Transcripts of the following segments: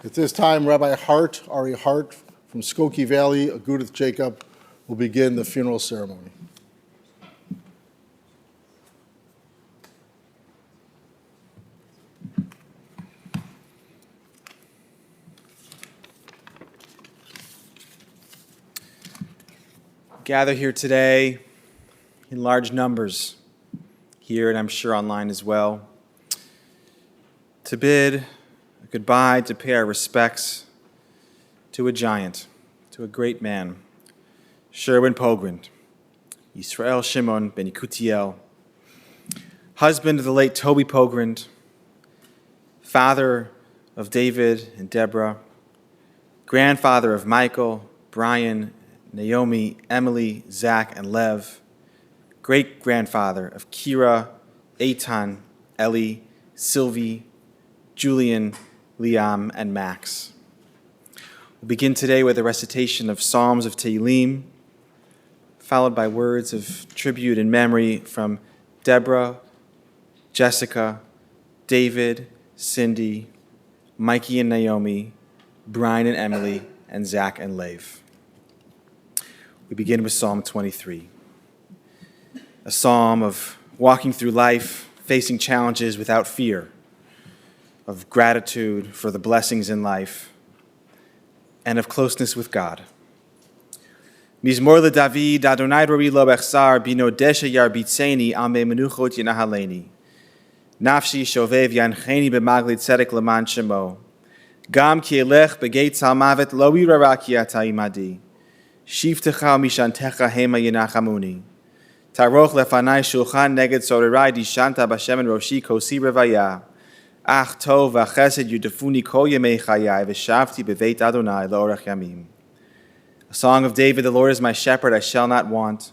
At this time, Rabbi Ari Hart from Skokie Valley, Agudath Jacob, will begin the funeral ceremony. Gather here today in large numbers, here and I'm sure online as well, to bid a goodbye, to pay our respects to a giant, to a great man, Sherwin I Pogrund, Yisrael Shimon ben Yekutiel, husband of the late Toby Pogrund, father of David and Debra, grandfather of Michael, Brian, Naomi, Emily, Zack, and Lev, great-grandfather of Kira, Eitan, Ellie, Sylvie, Julian, Liam, and Max. We'll begin today with a recitation of Psalms of Tehillim, followed by words of tribute and memory from Debra, Jessica, David, Cindy, Mikey and Naomi, Brian and Emily, and Zack and Lev. We begin with Psalm 23, a psalm of walking through life, facing challenges without fear, of gratitude for the blessings in life, and of closeness with God. Mizmor leDavid, Adonai roi lo echsar, bino desha yarbitzeni, al me menuchot yinahaleni. Nafshi shovev yancheni b'magli tzedek leman shemo. Gam ki elech begeit salmavet lo yirara ki ata imadi. Shivtecha mishantecha hema yinachamuni. Taroch lefanai shulchan neged sorerai dishanta b'shem en roshi kosi revaya. Ach tov v'chesed yudafuni kol yemei chayai v'shavti b'veit Adonai la'orech yamim. A song of David, the Lord is my shepherd, I shall not want.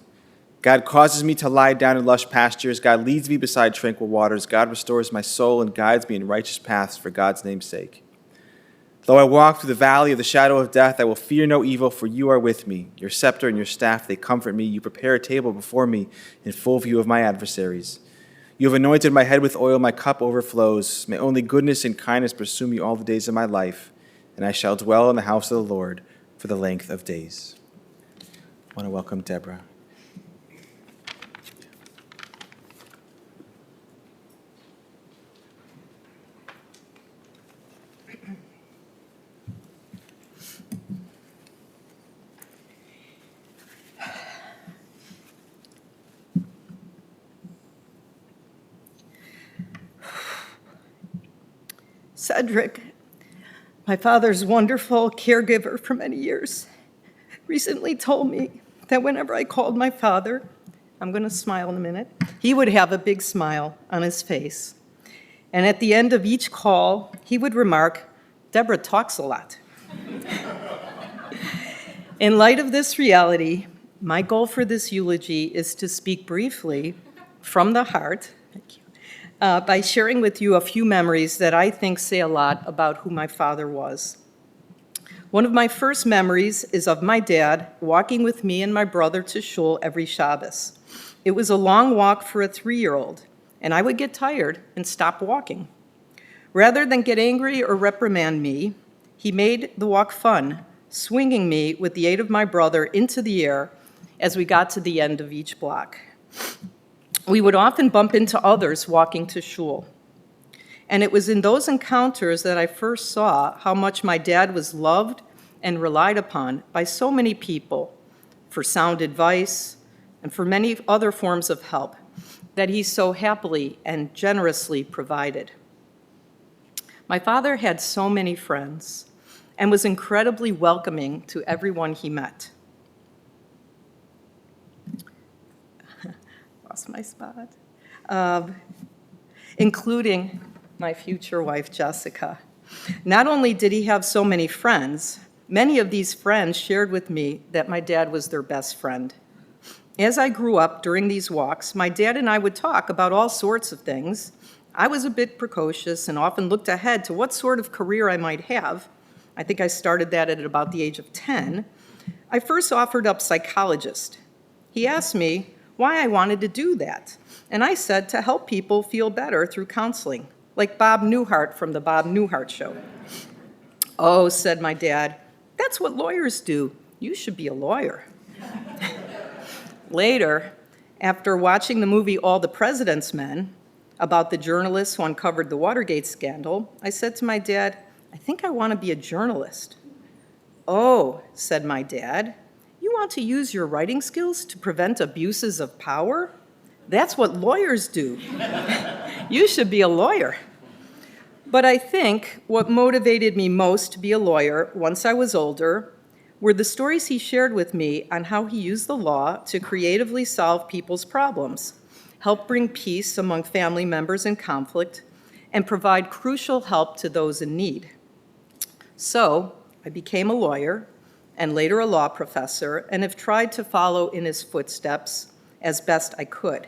God causes me to lie down in lush pastures. God leads me beside tranquil waters. God restores my soul and guides me in righteous paths for God's name's sake. Though I walk through the valley of the shadow of death, I will fear no evil, for you are with me. Your scepter and your staff, they comfort me. You prepare a table before me in full view of my adversaries. You have anointed my head with oil, my cup overflows. May only goodness and kindness pursue me all the days of my life, and I shall dwell in the house of the Lord for the length of days. I want to welcome Debra. Cedric, my father's wonderful caregiver for many years, recently told me that whenever I called my father, I'm going to smile in a minute, he would have a big smile on his face. And at the end of each call, he would remark, "Debra talks a lot." In light of this reality, my goal for this eulogy is to speak briefly from the heart, by sharing with you a few memories that I think say a lot about who my father was. One of my first memories is of my dad walking with me and my brother to shul every Shabbos. It was a long walk for a 3-year-old, and I would get tired and stop walking. Rather than get angry or reprimand me, he made the walk fun, swinging me with the aid of my brother into the air as we got to the end of each block. We would often bump into others walking to shul. And it was in those encounters that I first saw how much my dad was loved and relied upon by so many people for sound advice and for many other forms of help that he so happily and generously provided. My father had so many friends and was incredibly welcoming to everyone he met. My spot, including my future wife, Jessica. Not only did he have so many friends, many of these friends shared with me that my dad was their best friend. As I grew up during these walks, my dad and I would talk about all sorts of things. I was a bit precocious and often looked ahead to what sort of career I might have. I think I started that at about the age of 10. I first offered up psychologist. He asked me why I wanted to do that. And I said to help people feel better through counseling, like Bob Newhart from the Bob Newhart Show. "Oh," said my dad, "that's what lawyers do. You should be a lawyer." Later, after watching the movie All the President's Men, about the journalists who uncovered the Watergate scandal, I said to my dad, "I think I want to be a journalist." "Oh," said my dad, "you want to use your writing skills to prevent abuses of power? That's what lawyers do. You should be a lawyer." But I think what motivated me most to be a lawyer once I was older were the stories he shared with me on how he used the law to creatively solve people's problems, help bring peace among family members in conflict, and provide crucial help to those in need. So I became a lawyer and later a law professor, and have tried to follow in his footsteps as best I could.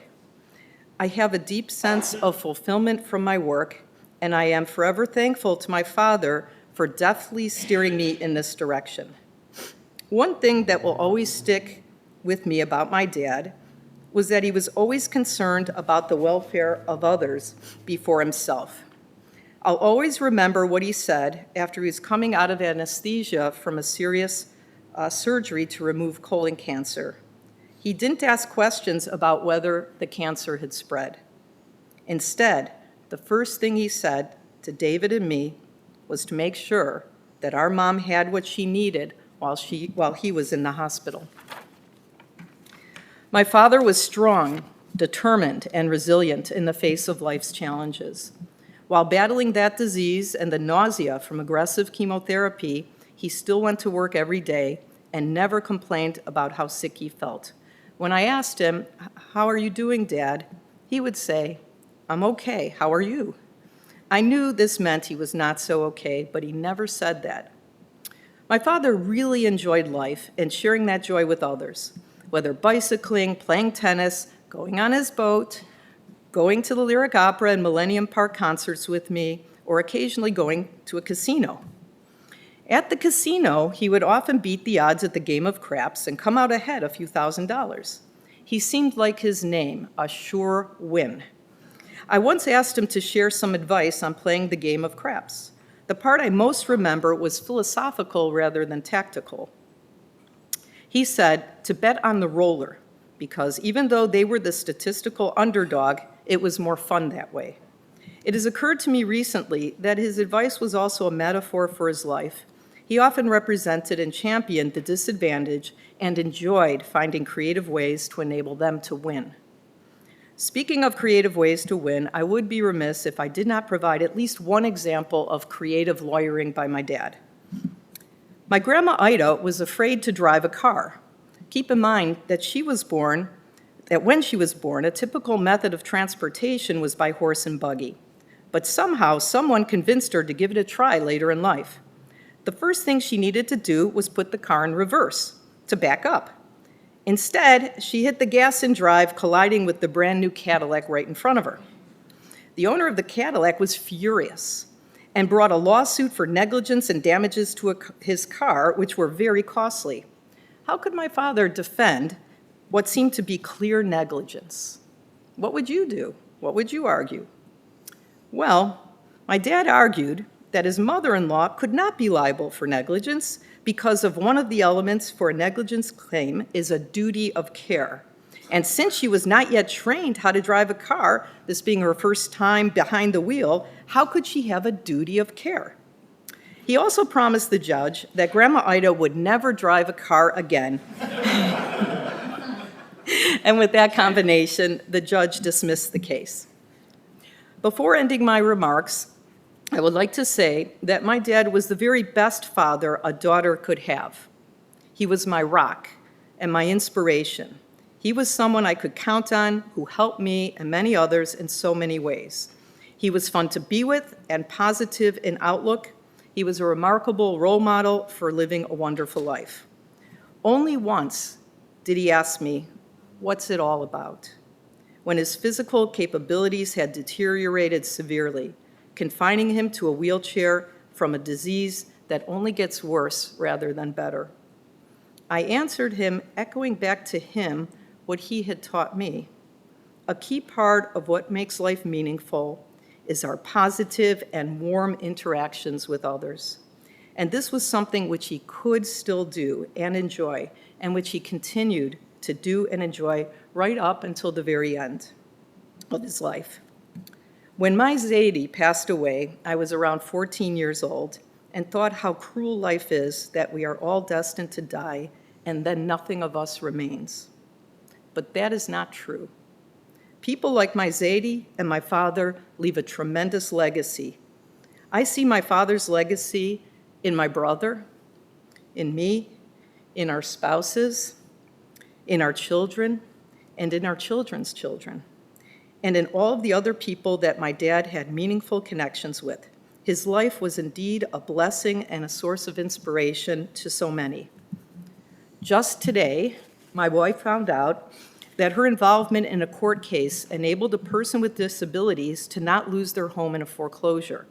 I have a deep sense of fulfillment from my work, and I am forever thankful to my father for deftly steering me in this direction. One thing that will always stick with me about my dad was that he was always concerned about the welfare of others before himself. I'll always remember what he said after he was coming out of anesthesia from a serious surgery to remove colon cancer. He didn't ask questions about whether the cancer had spread. Instead, the first thing he said to David and me was to make sure that our mom had what she needed while he was in the hospital. My father was strong, determined, and resilient in the face of life's challenges. While battling that disease and the nausea from aggressive chemotherapy, he still went to work every day and never complained about how sick he felt. When I asked him, "How are you doing, Dad?" he would say, "I'm okay, how are you?" I knew this meant he was not so okay, but he never said that. My father really enjoyed life and sharing that joy with others, whether bicycling, playing tennis, going on his boat, going to the Lyric Opera and Millennium Park concerts with me, or occasionally going to a casino. At the casino, he would often beat the odds at the game of craps and come out ahead a few $1,000s. He seemed like his name, a sure win. I once asked him to share some advice on playing the game of craps. The part I most remember was philosophical rather than tactical. He said to bet on the roller, because even though they were the statistical underdog, it was more fun that way. It has occurred to me recently that his advice was also a metaphor for his life. He often represented and championed the disadvantaged and enjoyed finding creative ways to enable them to win. Speaking of creative ways to win, I would be remiss if I did not provide at least one example of creative lawyering by my dad. My grandma Ida was afraid to drive a car. Keep in mind that when she was born, a typical method of transportation was by horse and buggy. But somehow, someone convinced her to give it a try later in life. The first thing she needed to do was put the car in reverse, to back up. Instead, she hit the gas and drive, colliding with the brand new Cadillac right in front of her. The owner of the Cadillac was furious and brought a lawsuit for negligence and damages to his car, which were very costly. How could my father defend what seemed to be clear negligence? What would you do? What would you argue? Well, my dad argued that his mother-in-law could not be liable for negligence because of one of the elements for a negligence claim is a duty of care. And since she was not yet trained how to drive a car, this being her first time behind the wheel, how could she have a duty of care? He also promised the judge that Grandma Ida would never drive a car again. And with that combination, the judge dismissed the case. Before ending my remarks, I would like to say that my dad was the very best father a daughter could have. He was my rock and my inspiration. He was someone I could count on who helped me and many others in so many ways. He was fun to be with and positive in outlook. He was a remarkable role model for living a wonderful life. Only once did he ask me, "What's it all about?" when his physical capabilities had deteriorated severely, confining him to a wheelchair from a disease that only gets worse rather than better. I answered him, echoing back to him what he had taught me. A key part of what makes life meaningful is our positive and warm interactions with others. And this was something which he could still do and enjoy, and which he continued to do and enjoy right up until the very end of his life. When my Zadie passed away, I was around 14 years old and thought how cruel life is, that we are all destined to die and then nothing of us remains. But that is not true. People like my Zadie and my father leave a tremendous legacy. I see my father's legacy in my brother, in me, in our spouses, in our children, and in our children's children, and in all of the other people that my dad had meaningful connections with. His life was indeed a blessing and a source of inspiration to so many. Just today, my wife found out that her involvement in a court case enabled a person with disabilities to not lose their home in a foreclosure.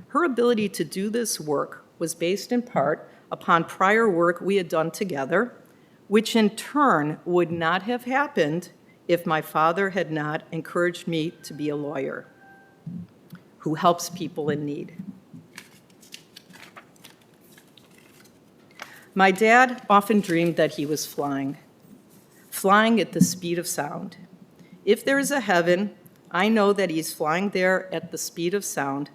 Her ability to do this work was based in part upon prior work we had done together, which in turn would not have happened if my father had not encouraged me to be a lawyer who helps people in need. My dad often dreamed that he was flying at the speed of sound. If there is a heaven, I know that he's flying there at the speed of sound,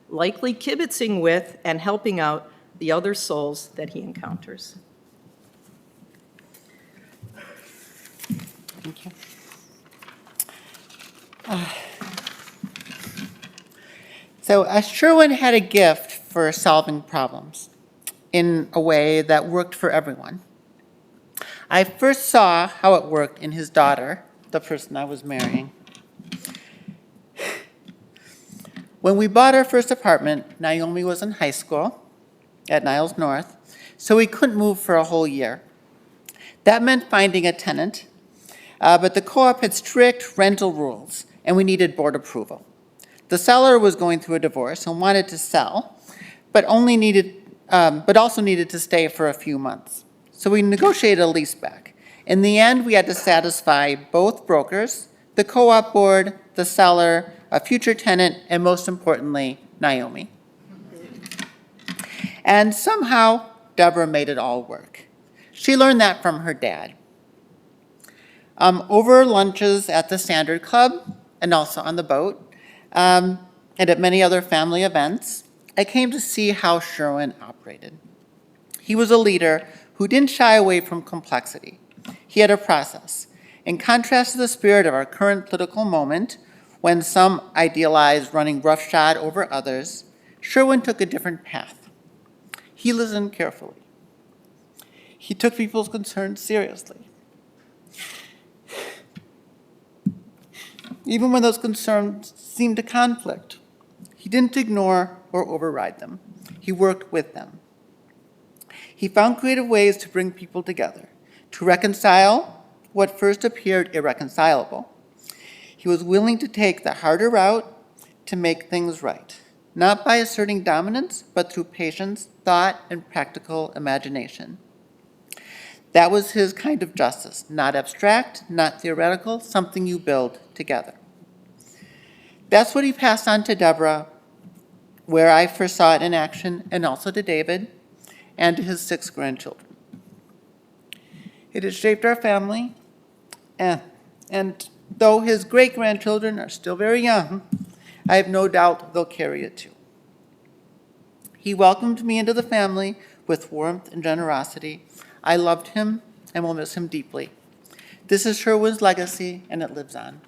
likely kibitzing with and helping out the other souls that he encounters. Thank you. So Sherwin had a gift for solving problems in a way that worked for everyone. I first saw how it worked in his daughter, the person I was marrying. When we bought our first apartment, Naomi was in high school at Niles North, so we couldn't move for a whole year. That meant finding a tenant, but the co-op had strict rental rules, and we needed board approval. The seller was going through a divorce and wanted to sell, but also needed to stay for a few months. So we negotiated a lease back. In the end, we had to satisfy both brokers, the co-op board, the seller, a future tenant, and most importantly, Naomi. And somehow, Debra made it all work. She learned that from her dad. Over lunches at the Standard Club, and also on the boat, and at many other family events, I came to see how Sherwin operated. He was a leader who didn't shy away from complexity. He had a process. In contrast to the spirit of our current political moment, when some idealize running roughshod over others, Sherwin took a different path. He listened carefully. He took people's concerns seriously. Even when those concerns seemed to conflict, he didn't ignore or override them. He worked with them. He found creative ways to bring people together, to reconcile what first appeared irreconcilable. He was willing to take the harder route to make things right, not by asserting dominance, but through patience, thought, and practical imagination. That was his kind of justice, not abstract, not theoretical, something you build together. That's what he passed on to Debra, where I first saw it in action, and also to David, and to his 6 grandchildren. It has shaped our family, and though his great-grandchildren are still very young, I have no doubt they'll carry it too. He welcomed me into the family with warmth and generosity. I loved him and will miss him deeply. This is Sherwin's legacy, and it lives on.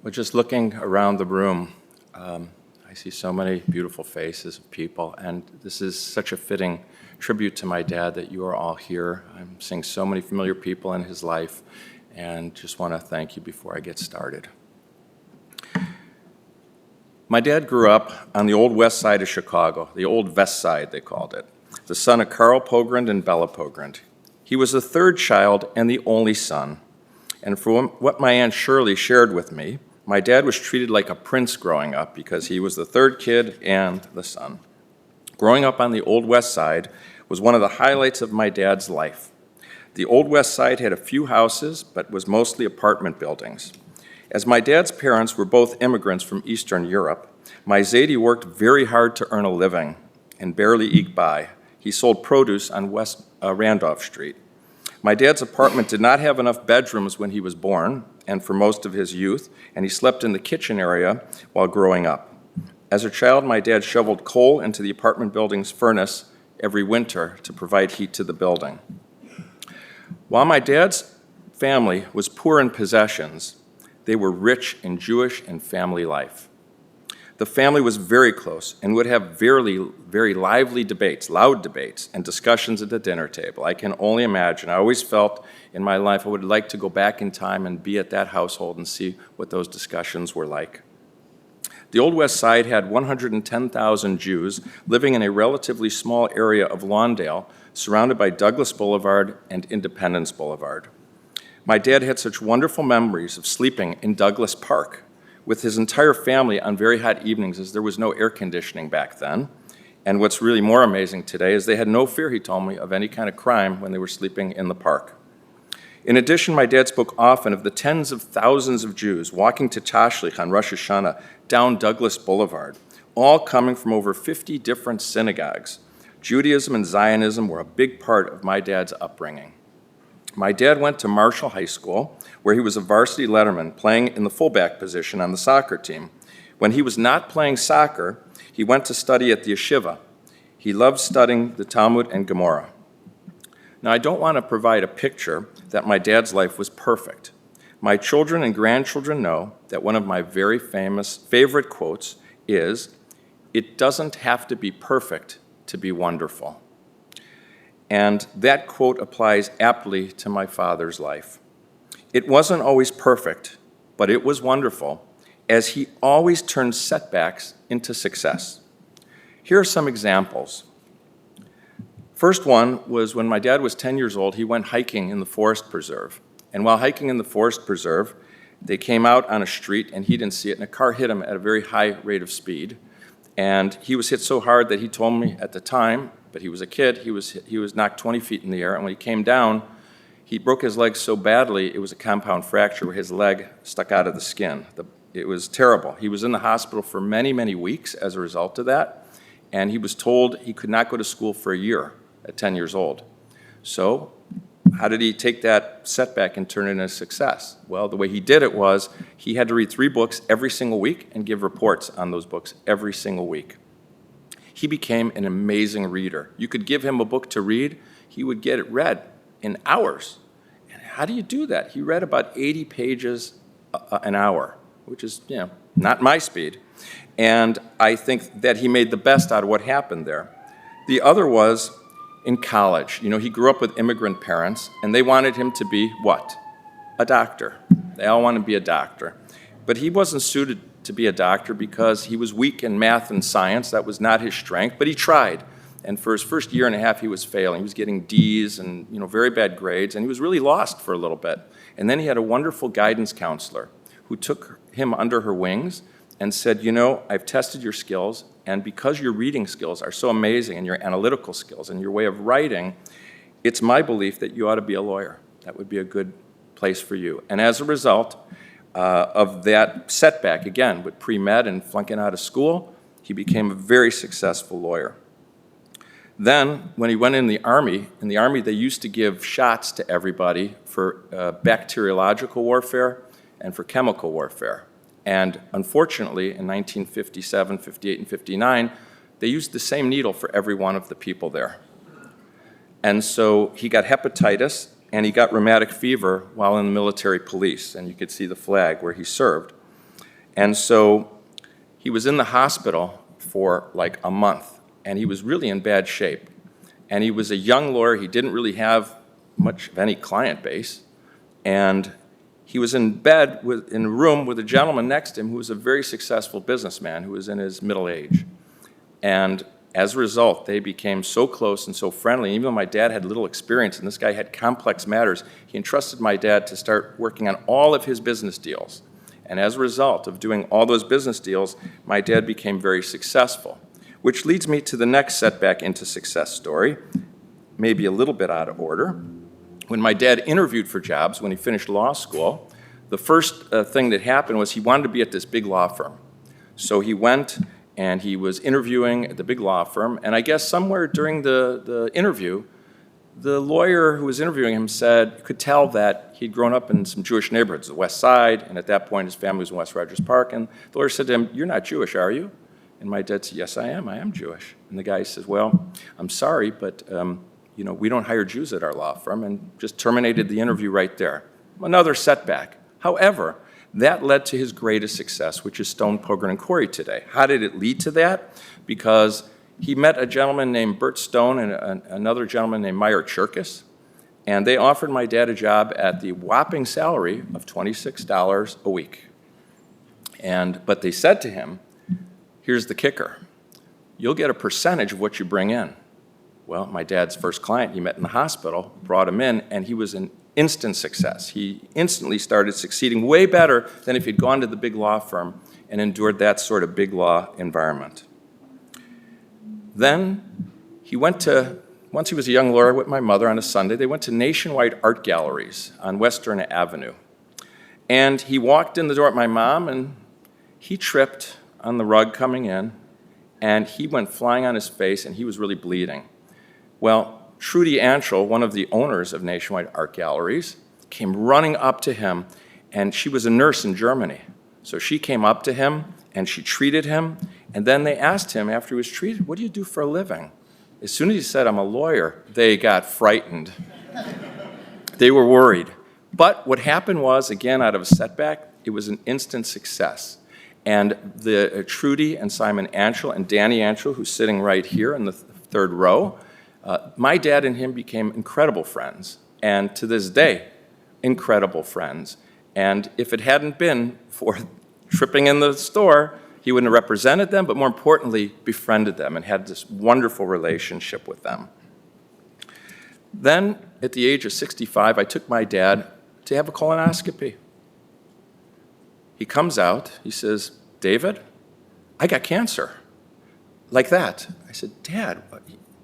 Well, just looking around the room, I see so many beautiful faces of people, and this is such a fitting tribute to my dad that you are all here. I'm seeing so many familiar people in his life, and just want to thank you before I get started. My dad grew up on the old west side of Chicago, the old West Side, they called it, the son of Carl Pogrund and Bella Pogrund. He was the third child and the only son, and from what my Aunt Shirley shared with me, My dad was treated like a prince growing up because he was the third kid and the son. Growing up on the Old West Side was one of the highlights of my dad's life. The Old West Side had a few houses, but was mostly apartment buildings. As my dad's parents were both immigrants from Eastern Europe, my Zadie worked very hard to earn a living and barely eke by. He sold produce on West Randolph Street. My dad's apartment did not have enough bedrooms when he was born and for most of his youth, and he slept in the kitchen area while growing up. As a child, my dad shoveled coal into the apartment building's furnace every winter to provide heat to the building. While my dad's family was poor in possessions, they were rich in Jewish and family life. The family was very close and would have very lively debates, loud debates, and discussions at the dinner table. I can only imagine. I always felt in my life I would like to go back in time and be at that household and see what those discussions were like. The Old West Side had 110,000 Jews living in a relatively small area of Lawndale, surrounded by Douglas Boulevard and Independence Boulevard. My dad had such wonderful memories of sleeping in Douglas Park with his entire family on very hot evenings, as there was no air conditioning back then. And what's really more amazing today is they had no fear, he told me, of any kind of crime when they were sleeping in the park. In addition, my dad spoke often of the tens of thousands of Jews walking to Tashlich on Rosh Hashanah down Douglas Boulevard, all coming from over 50 different synagogues. Judaism and Zionism were a big part of my dad's upbringing. My dad went to Marshall High School, where he was a varsity letterman playing in the fullback position on the soccer team. When he was not playing soccer, he went to study at the yeshiva. He loved studying the Talmud and Gemara. Now, I don't want to provide a picture that my dad's life was perfect. My children and grandchildren know that one of my very favorite quotes is, "It doesn't have to be perfect to be wonderful." And that quote applies aptly to my father's life. It wasn't always perfect, but it was wonderful, as he always turned setbacks into success. Here are some examples. First one was when my dad was 10 years old, he went hiking in the forest preserve. And while hiking in the forest preserve, they came out on a street and he didn't see it, and a car hit him at a very high rate of speed. And he was hit so hard that he told me at the time, but he was a kid, he was knocked 20 feet in the air, and when he came down, he broke his leg so badly, it was a compound fracture where his leg stuck out of the skin. It was terrible. He was in the hospital for many, many weeks as a result of that, and he was told he could not go to school for a year at 10 years old. So how did he take that setback and turn it into success? Well, the way he did it was he had to read 3 books every single week and give reports on those books every single week. He became an amazing reader. You could give him a book to read, he would get it read in hours. And how do you do that? He read about 80 pages an hour, which is, not my speed. And I think that he made the best out of what happened there. The other was in college. He grew up with immigrant parents, and they wanted him to be what? A doctor. They all wanted to be a doctor. But he wasn't suited to be a doctor because he was weak in math and science. That was not his strength, but he tried. And for his first year and a half, he was failing. He was getting D's and very bad grades, and he was really lost for a little bit. And then he had a wonderful guidance counselor who took him under her wings and said, I've tested your skills, and because your reading skills are so amazing and your analytical skills and your way of writing, it's my belief that you ought to be a lawyer. That would be a good place for you. And as a result of that setback, again, with pre-med and flunking out of school, he became a very successful lawyer. Then, when he went in the Army they used to give shots to everybody for bacteriological warfare and for chemical warfare. And unfortunately, in 1957, 58, and 59, they used the same needle for every one of the people there. And so he got hepatitis and he got rheumatic fever while in the military police, and you could see the flag where he served. And so he was in the hospital for like a month, and he was really in bad shape. And he was a young lawyer. He didn't really have much of any client base. And he was in bed in a room with a gentleman next to him who was a very successful businessman who was in his middle age. And as a result, they became so close and so friendly. Even though my dad had little experience and this guy had complex matters, he entrusted my dad to start working on all of his business deals. And as a result of doing all those business deals, my dad became very successful, which leads me to the next setback into success story, maybe a little bit out of order. When my dad interviewed for jobs, when he finished law school, the first thing that happened was he wanted to be at this big law firm. So he went and he was interviewing at the big law firm, and I guess somewhere during the interview, the lawyer who was interviewing him could tell that he'd grown up in some Jewish neighborhoods, the West Side, and at that point his family was in West Rogers Park, and the lawyer said to him, "You're not Jewish, are you?" And my dad said, "Yes, I am Jewish." And the guy says, "Well, I'm sorry, but we don't hire Jews at our law firm," and just terminated the interview right there. Another setback. However, that led to his greatest success, which is Stone, Pogrund, and Corey today. How did it lead to that? Because he met a gentleman named Bert Stone and another gentleman named Meyer Cherkis, and they offered my dad a job at the whopping salary of $26 a week. But they said to him, "Here's the kicker. You'll get a percentage of what you bring in." Well, my dad's first client he met in the hospital brought him in, and he was an instant success. He instantly started succeeding way better than if he'd gone to the big law firm and endured that sort of big law environment. Then he once he was a young lawyer with my mother on a Sunday, they went to nationwide art galleries on Western Avenue. And he walked in the door at my mom, and he tripped on the rug coming in, and he went flying on his face, and he was really bleeding. Well, Trudy Anschel, one of the owners of Nationwide Art Galleries, came running up to him, and she was a nurse in Germany. So she came up to him, and she treated him, and then they asked him after he was treated, "What do you do for a living?" As soon as he said, "I'm a lawyer," they got frightened. They were worried. But what happened was, again, out of a setback, it was an instant success. And Trudy and Simon Anschel and Danny Anschel, who's sitting right here in the third row, my dad and him became incredible friends, and to this day, incredible friends. And if it hadn't been for tripping in the store, he wouldn't have represented them, but more importantly, befriended them and had this wonderful relationship with them. Then, at the age of 65, I took my dad to have a colonoscopy. He comes out, he says, "David, I got cancer." Like that. I said, "Dad,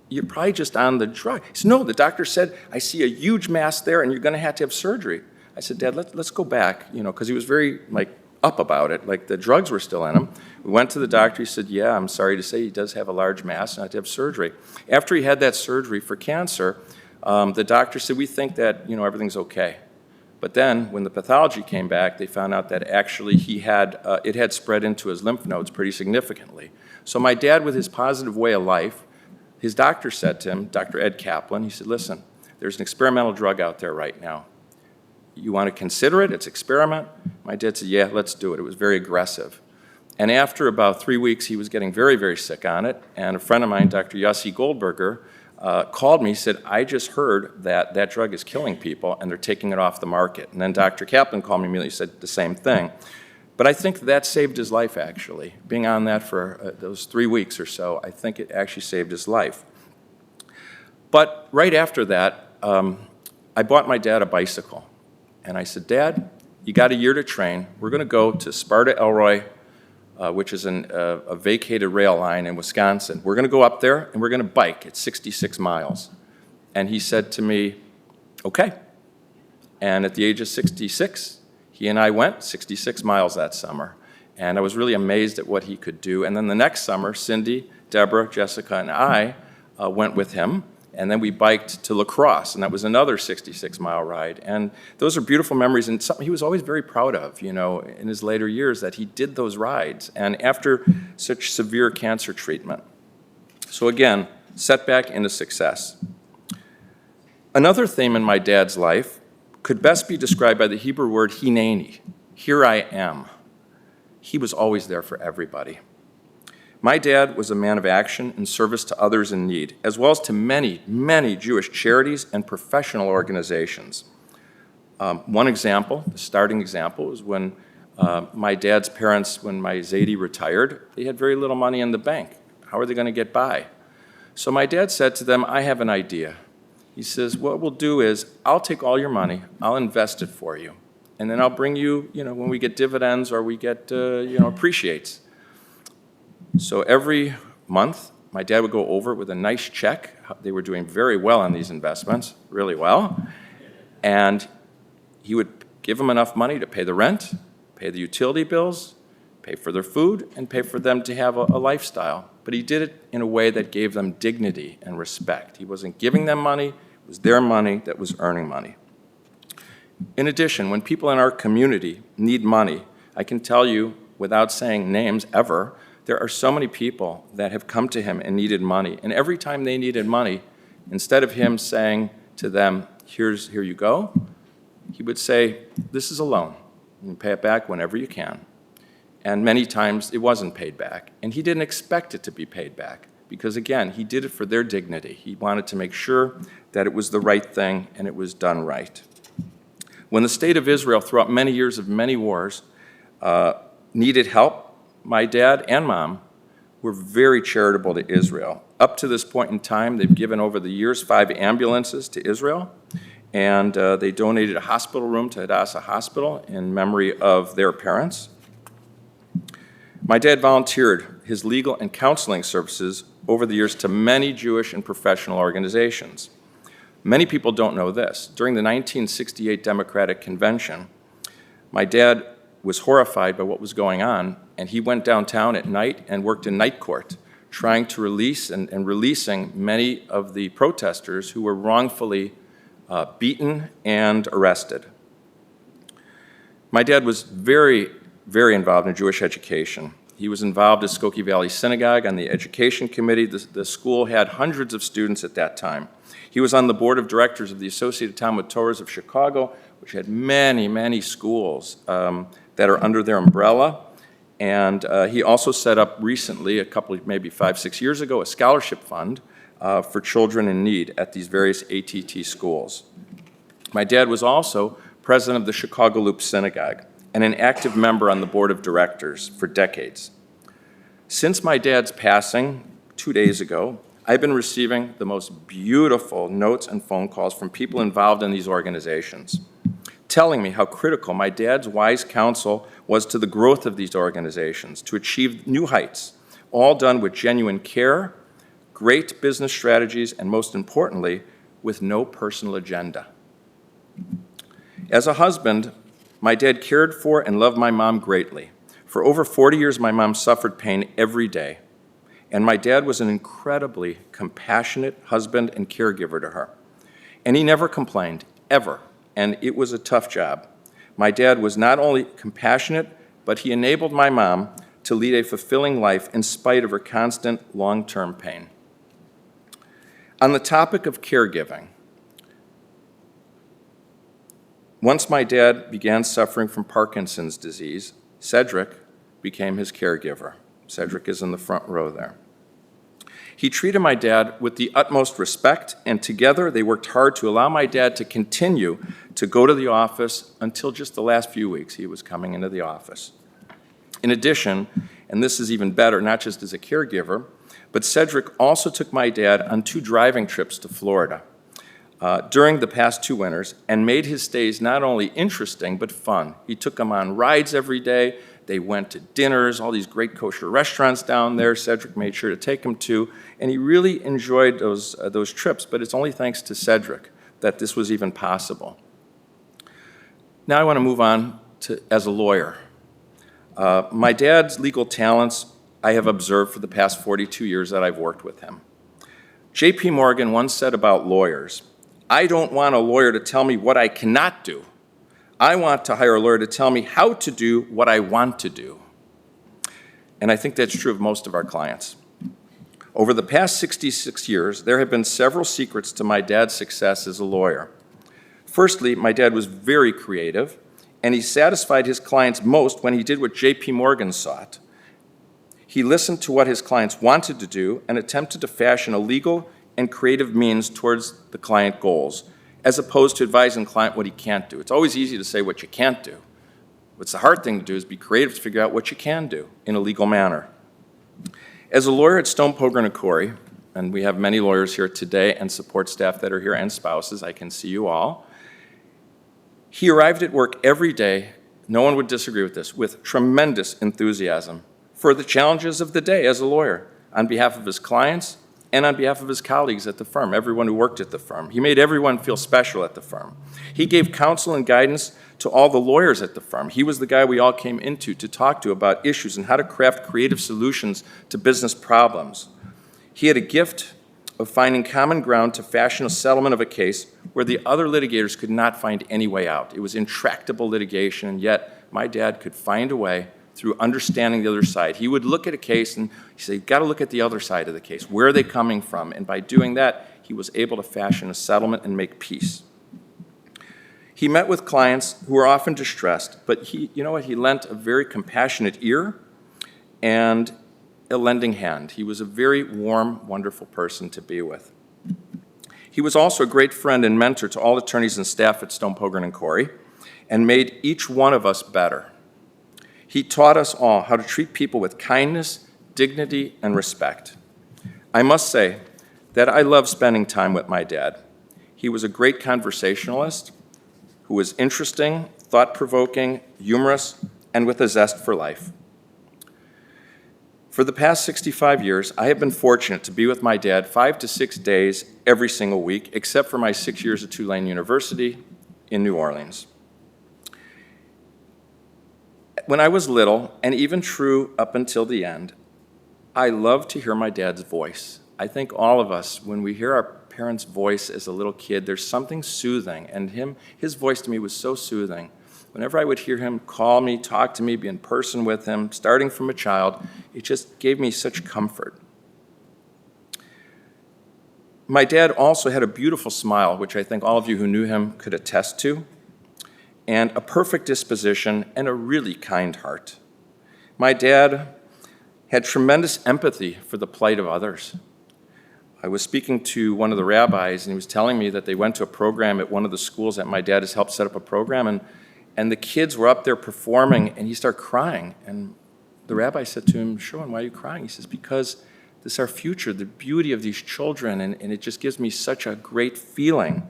you're probably just on the drug." He said, "No, the doctor said, I see a huge mass there and you're going to have surgery." I said, "Dad, let's go back," because he was very, up about it, the drugs were still in him. We went to the doctor, he said, "Yeah, I'm sorry to say he does have a large mass and I have to have surgery." After he had that surgery for cancer, the doctor said, "We think that, everything's okay." But then, when the pathology came back, they found out that actually it had spread into his lymph nodes pretty significantly. So my dad, with his positive way of life, his doctor said to him, Dr. Ed Kaplan, he said, "Listen, there's an experimental drug out there right now. You want to consider it? It's experiment?" My dad said, "Yeah, let's do it." It was very aggressive. And after about 3 weeks, he was getting very, very sick on it. And a friend of mine, Dr. Yossi Goldberger, called me, said, "I just heard that drug is killing people and they're taking it off the market." And then Dr. Kaplan called me immediately, said the same thing. But I think that saved his life, actually. Being on that for those 3 weeks or so, I think it actually saved his life. But right after that, I bought my dad a bicycle. And I said, "Dad, you got a year to train. We're going to go to Sparta-Elroy, which is a vacated rail line in Wisconsin. We're going to go up there, and we're going to bike. It's 66 miles. And he said to me, "Okay." And at the age of 66, he and I went 66 miles that summer. And I was really amazed at what he could do. And then the next summer, Cindy, Deborah, Jessica, and I went with him. And then we biked to La Crosse, and that was another 66-mile ride. And those are beautiful memories, and something he was always very proud of, in his later years, that he did those rides, and after such severe cancer treatment. So again, setback into success. Another theme in my dad's life could best be described by the Hebrew word hineni, "here I am." He was always there for everybody. My dad was a man of action and service to others in need, as well as to many, many Jewish charities and professional organizations. One example, the starting example, was when my dad's parents, when my Zadie retired, they had very little money in the bank. How are they going to get by? So my dad said to them, "I have an idea." He says, "What we'll do is, I'll take all your money, I'll invest it for you, and then I'll bring you, when we get dividends or we get, appreciates. So every month, my dad would go over with a nice check. They were doing very well on these investments, really well. And he would give them enough money to pay the rent, pay the utility bills, pay for their food, and pay for them to have a lifestyle. But he did it in a way that gave them dignity and respect. He wasn't giving them money. It was their money that was earning money. In addition, when people in our community need money, I can tell you, without saying names ever, there are so many people that have come to him and needed money. And every time they needed money, instead of him saying to them, here you go, he would say, this is a loan. You can pay it back whenever you can. And many times it wasn't paid back. And he didn't expect it to be paid back because, again, he did it for their dignity. He wanted to make sure that it was the right thing and it was done right. When the state of Israel, throughout many years of many wars, needed help, my dad and mom were very charitable to Israel. Up to this point in time, they've given over the years 5 ambulances to Israel, and they donated a hospital room to Hadassah Hospital in memory of their parents. My dad volunteered his legal and counseling services over the years to many Jewish and professional organizations. Many people don't know this. During the 1968 Democratic Convention, my dad was horrified by what was going on, and he went downtown at night and worked in night court, trying to release and releasing many of the protesters who were wrongfully beaten and arrested. My dad was very, very involved in Jewish education. He was involved at Skokie Valley Synagogue on the education committee. The school had hundreds of students at that time. He was on the board of directors of the Associated Talmud Torahs of Chicago, which had many, many schools that are under their umbrella. And he also set up recently, maybe 5-6 years ago, a scholarship fund for children in need at these various ATT schools. My dad was also president of the Chicago Loop Synagogue and an active member on the board of directors for decades. Since my dad's passing 2 days ago, I've been receiving the most beautiful notes and phone calls from people involved in these organizations, telling me how critical my dad's wise counsel was to the growth of these organizations, to achieve new heights, all done with genuine care, great business strategies, and most importantly, with no personal agenda. As a husband, my dad cared for and loved my mom greatly. For over 40 years, my mom suffered pain every day, and my dad was an incredibly compassionate husband and caregiver to her. And he never complained, ever, and it was a tough job. My dad was not only compassionate, but he enabled my mom to lead a fulfilling life in spite of her constant long-term pain. On the topic of caregiving, once my dad began suffering from Parkinson's disease, Cedric became his caregiver. Cedric is in the front row there. He treated my dad with the utmost respect, and together they worked hard to allow my dad to continue to go to the office until just the last few weeks he was coming into the office. In addition, and this is even better, not just as a caregiver, but Cedric also took my dad on 2 driving trips to Florida during the past 2 winters and made his stays not only interesting but fun. He took him on rides every day. They went to dinners, all these great kosher restaurants down there. Cedric made sure to take him to, and he really enjoyed those trips, but it's only thanks to Cedric that this was even possible. Now I want to move on to as a lawyer. My dad's legal talents I have observed for the past 42 years that I've worked with him. J.P. Morgan once said about lawyers, "I don't want a lawyer to tell me what I cannot do. I want to hire a lawyer to tell me how to do what I want to do." And I think that's true of most of our clients. Over the past 66 years, there have been several secrets to my dad's success as a lawyer. Firstly, my dad was very creative, and he satisfied his clients most when he did what J.P. Morgan sought. He listened to what his clients wanted to do and attempted to fashion a legal and creative means towards the client goals, as opposed to advising the client what he can't do. It's always easy to say what you can't do. What's the hard thing to do is be creative to figure out what you can do in a legal manner. As a lawyer at Stone, Pogrund and Corey, and we have many lawyers here today and support staff that are here and spouses, I can see you all, He arrived at work every day, no one would disagree with this, with tremendous enthusiasm for the challenges of the day as a lawyer on behalf of his clients and on behalf of his colleagues at the firm, everyone who worked at the firm. He made everyone feel special at the firm. He gave counsel and guidance to all the lawyers at the firm. He was the guy we all came into to talk to about issues and how to craft creative solutions to business problems. He had a gift of finding common ground to fashion a settlement of a case where the other litigators could not find any way out. It was intractable litigation, and yet my dad could find a way through understanding the other side. He would look at a case and he'd say, you've got to look at the other side of the case. Where are they coming from? And by doing that, he was able to fashion a settlement and make peace. He met with clients who were often distressed, but he lent a very compassionate ear and a lending hand. He was a very warm, wonderful person to be with. He was also a great friend and mentor to all attorneys and staff at Stone, Pogrund and Corey, and made each one of us better. He taught us all how to treat people with kindness, dignity, and respect. I must say that I love spending time with my dad. He was a great conversationalist who was interesting, thought-provoking, humorous, and with a zest for life. For the past 65 years, I have been fortunate to be with my dad 5 to 6 days every single week, except for my 6 years at Tulane University in New Orleans. When I was little, and even true up until the end, I loved to hear my dad's voice. I think all of us, when we hear our parents' voice as a little kid, there's something soothing, and his voice to me was so soothing. Whenever I would hear him call me, talk to me, be in person with him, starting from a child, it just gave me such comfort. My dad also had a beautiful smile, which I think all of you who knew him could attest to, and a perfect disposition and a really kind heart. My dad had tremendous empathy for the plight of others. I was speaking to one of the rabbis, and he was telling me that they went to a program at one of the schools that my dad has helped set up a program, and the kids were up there performing, and he started crying. And the rabbi said to him, Sherwin, why are you crying? He says, because this is our future, the beauty of these children, and it just gives me such a great feeling.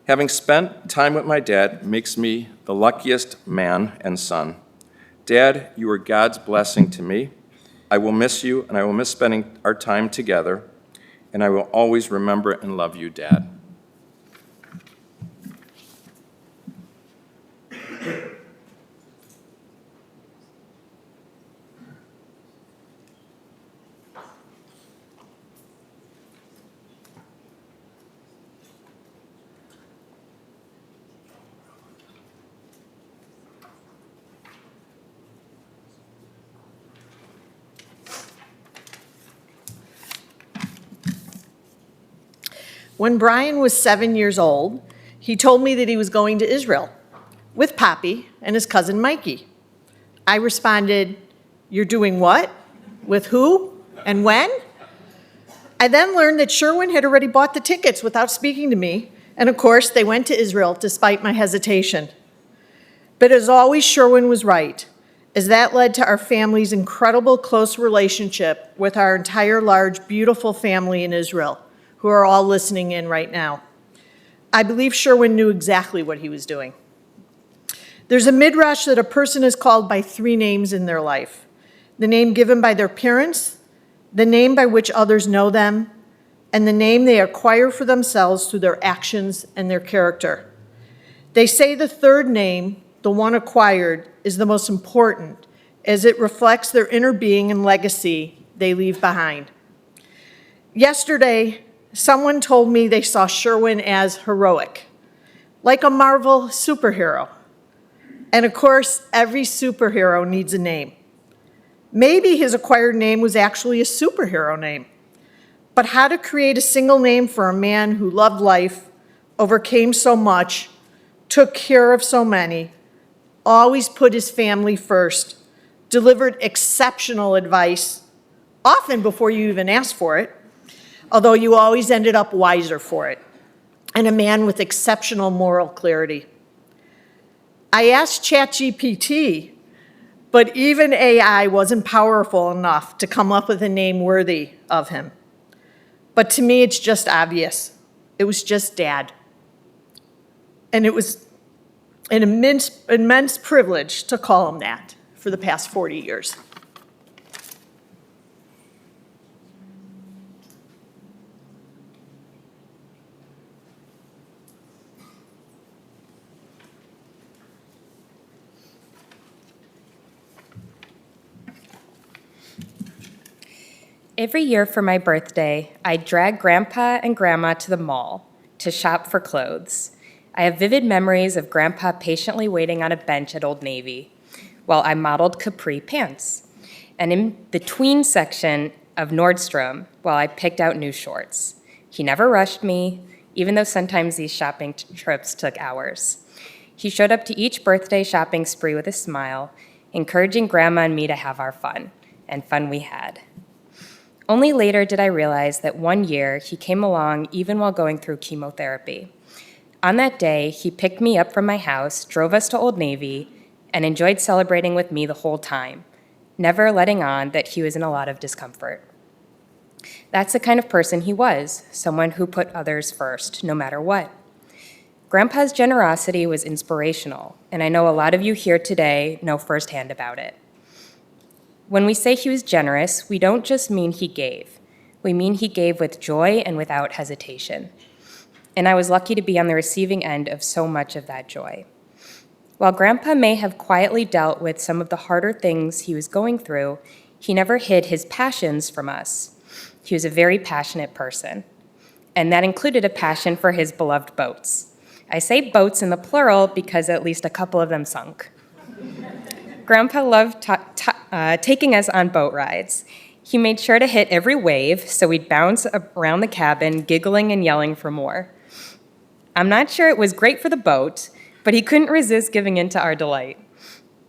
Having spent time with my dad makes me the luckiest man and son. Dad, you are God's blessing to me. I will miss you, and I will miss spending our time together, and I will always remember and love you, Dad. When Brian was 7 years old, he told me that he was going to Israel with Poppy and his cousin Mikey. I responded, "You're doing what? With who? And when?" I then learned that Sherwin had already bought the tickets without speaking to me, and of course, they went to Israel despite my hesitation. But as always, Sherwin was right, as that led to our family's incredible close relationship with our entire large, beautiful family in Israel, who are all listening in right now. I believe Sherwin knew exactly what he was doing. There's a midrash that a person is called by 3 names in their life: the name given by their parents, the name by which others know them, and the name they acquire for themselves through their actions and their character. They say the third name, the one acquired, is the most important, as it reflects their inner being and legacy they leave behind. Yesterday, someone told me they saw Sherwin as heroic, like a Marvel superhero. And of course, every superhero needs a name. Maybe his acquired name was actually a superhero name. But how to create a single name for a man who loved life, overcame so much, took care of so many, always put his family first, delivered exceptional advice, often before you even asked for it, although you always ended up wiser for it, and a man with exceptional moral clarity. I asked ChatGPT, but even AI wasn't powerful enough to come up with a name worthy of him. But to me, it's just obvious. It was just Dad. And it was an immense privilege to call him that for the past 40 years. Every year for my birthday, I'd drag Grandpa and Grandma to the mall to shop for clothes. I have vivid memories of Grandpa patiently waiting on a bench at Old Navy while I modeled capri pants, and in the tween section of Nordstrom while I picked out new shorts. He never rushed me, even though sometimes these shopping trips took hours. He showed up to each birthday shopping spree with a smile, encouraging Grandma and me to have our fun, and fun we had. Only later did I realize that one year he came along even while going through chemotherapy. On that day, he picked me up from my house, drove us to Old Navy, and enjoyed celebrating with me the whole time, never letting on that he was in a lot of discomfort. That's the kind of person he was, someone who put others first, no matter what. Grandpa's generosity was inspirational, and I know a lot of you here today know firsthand about it. When we say he was generous, we don't just mean he gave. We mean he gave with joy and without hesitation. And I was lucky to be on the receiving end of so much of that joy. While Grandpa may have quietly dealt with some of the harder things he was going through, he never hid his passions from us. He was a very passionate person, and that included a passion for his beloved boats. I say boats in the plural because at least a couple of them sunk. Grandpa loved taking us on boat rides. He made sure to hit every wave, so we'd bounce around the cabin, giggling and yelling for more. I'm not sure it was great for the boat, but he couldn't resist giving in to our delight.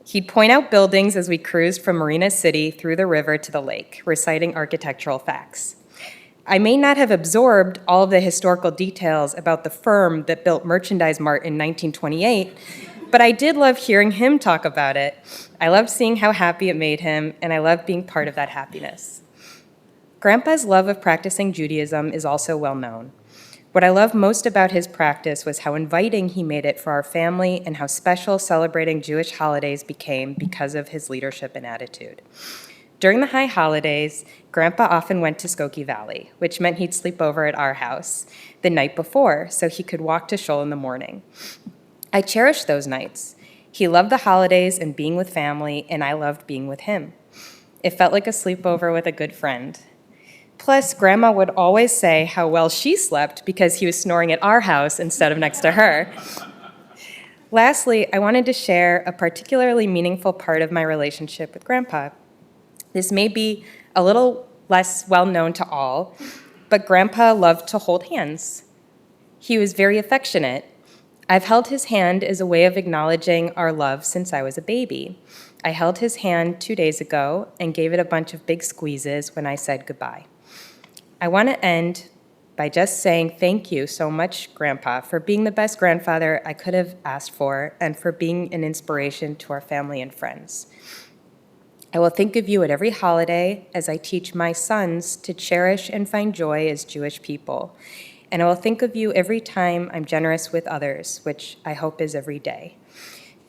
He'd point out buildings as we cruised from Marina City through the river to the lake, reciting architectural facts. I may not have absorbed all of the historical details about the firm that built Merchandise Mart in 1928, but I did love hearing him talk about it. I loved seeing how happy it made him, and I loved being part of that happiness. Grandpa's love of practicing Judaism is also well known. What I loved most about his practice was how inviting he made it for our family and how special celebrating Jewish holidays became because of his leadership and attitude. During the high holidays, Grandpa often went to Skokie Valley, which meant he'd sleep over at our house the night before so he could walk to shul in the morning. I cherished those nights. He loved the holidays and being with family, and I loved being with him. It felt like a sleepover with a good friend. Plus, Grandma would always say how well she slept because he was snoring at our house instead of next to her. Lastly, I wanted to share a particularly meaningful part of my relationship with Grandpa. This may be a little less well known to all, but Grandpa loved to hold hands. He was very affectionate. I've held his hand as a way of acknowledging our love since I was a baby. I held his hand 2 days ago and gave it a bunch of big squeezes when I said goodbye. I want to end by just saying thank you so much, Grandpa, for being the best grandfather I could have asked for and for being an inspiration to our family and friends. I will think of you at every holiday as I teach my sons to cherish and find joy as Jewish people. And I will think of you every time I'm generous with others, which I hope is every day.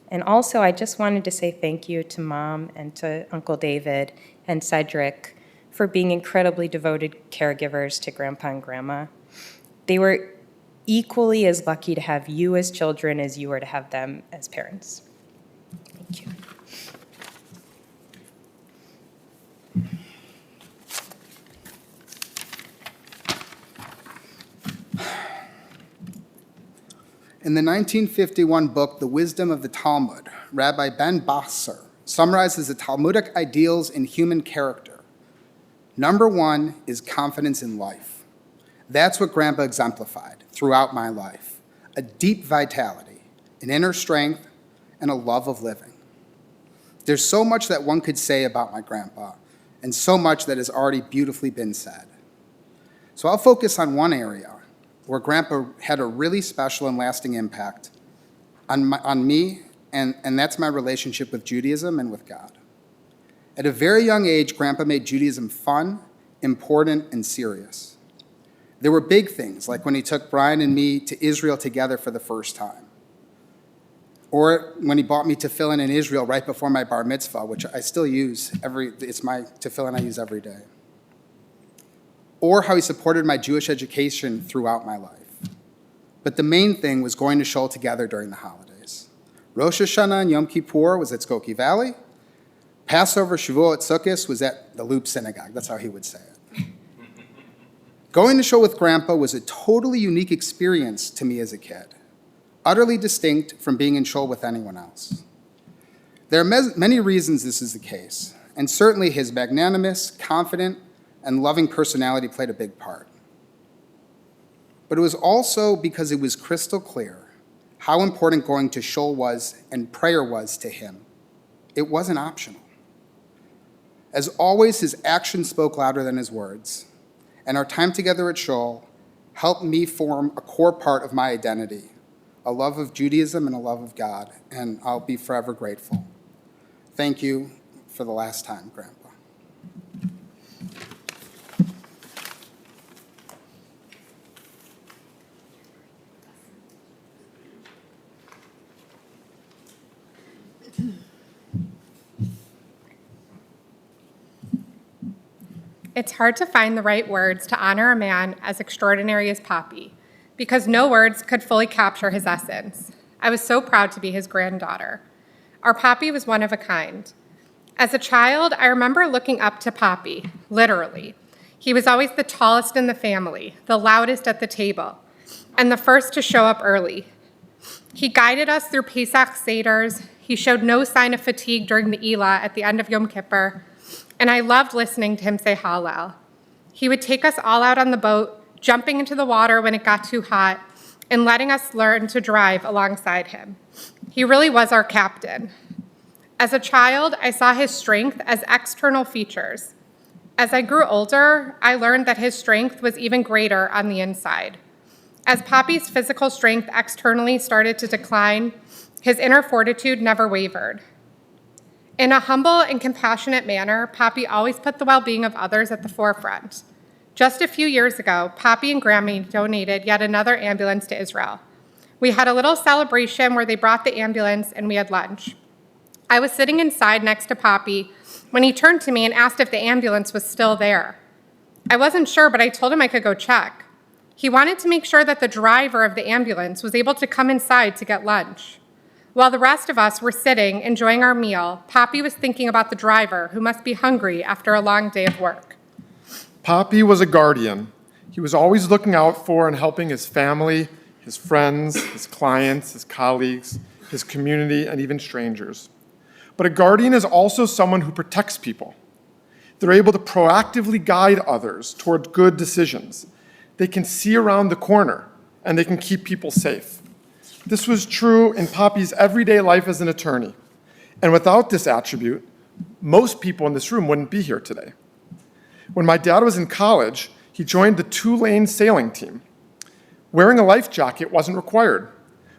And also, I just wanted to say thank you to Mom and to Uncle David and Cedric for being incredibly devoted caregivers to Grandpa and Grandma. They were equally as lucky to have you as children as you were to have them as parents. Thank you. In the 1951 book, The Wisdom of the Talmud, Rabbi Ben Basser summarizes the Talmudic ideals in human character. Number one is confidence in life. That's what Grandpa exemplified throughout my life. A deep vitality, an inner strength, and a love of living. There's so much that one could say about my grandpa, and so much that has already beautifully been said. So I'll focus on one area where Grandpa had a really special and lasting impact on me, and that's my relationship with Judaism and with God. At a very young age, Grandpa made Judaism fun, important, and serious. There were big things, like when he took Brian and me to Israel together for the first time. Or when he bought me tefillin in Israel right before my bar mitzvah, which I still use it's my tefillin I use every day. Or how he supported my Jewish education throughout my life. But the main thing was going to shul together during the holidays. Rosh Hashanah and Yom Kippur was at Skokie Valley. Passover, Shavuot, Sukkot was at the Loop Synagogue. That's how he would say it. Going to shul with Grandpa was a totally unique experience to me as a kid, utterly distinct from being in shul with anyone else. There are many reasons this is the case, and certainly his magnanimous, confident, and loving personality played a big part. But it was also because it was crystal clear how important going to shul was and prayer was to him. It wasn't optional. As always, his actions spoke louder than his words, and our time together at shul helped me form a core part of my identity, a love of Judaism and a love of God, and I'll be forever grateful. Thank you for the last time, Grandpa. It's hard to find the right words to honor a man as extraordinary as Poppy, because no words could fully capture his essence. I was so proud to be his granddaughter. Our Poppy was one of a kind. As a child, I remember looking up to Poppy, literally. He was always the tallest in the family, the loudest at the table, and the first to show up early. He guided us through Pesach Seders. He showed no sign of fatigue during the Elah at the end of Yom Kippur, and I loved listening to him say Hallel. He would take us all out on the boat, jumping into the water when it got too hot, and letting us learn to drive alongside him. He really was our captain. As a child, I saw his strength as external features. As I grew older, I learned that his strength was even greater on the inside. As Poppy's physical strength externally started to decline, his inner fortitude never wavered. In a humble and compassionate manner, Poppy always put the well-being of others at the forefront. Just a few years ago, Poppy and Grammy donated yet another ambulance to Israel. We had a little celebration where they brought the ambulance and we had lunch. I was sitting inside next to Poppy when he turned to me and asked if the ambulance was still there. I wasn't sure, but I told him I could go check. He wanted to make sure that the driver of the ambulance was able to come inside to get lunch. While the rest of us were sitting, enjoying our meal, Poppy was thinking about the driver who must be hungry after a long day of work. Poppy was a guardian. He was always looking out for and helping his family, his friends, his clients, his colleagues, his community, and even strangers. But a guardian is also someone who protects people. They're able to proactively guide others toward good decisions. They can see around the corner, and they can keep people safe. This was true in Poppy's everyday life as an attorney. And without this attribute, most people in this room wouldn't be here today. When my dad was in college, he joined the 2-lane sailing team. Wearing a life jacket wasn't required,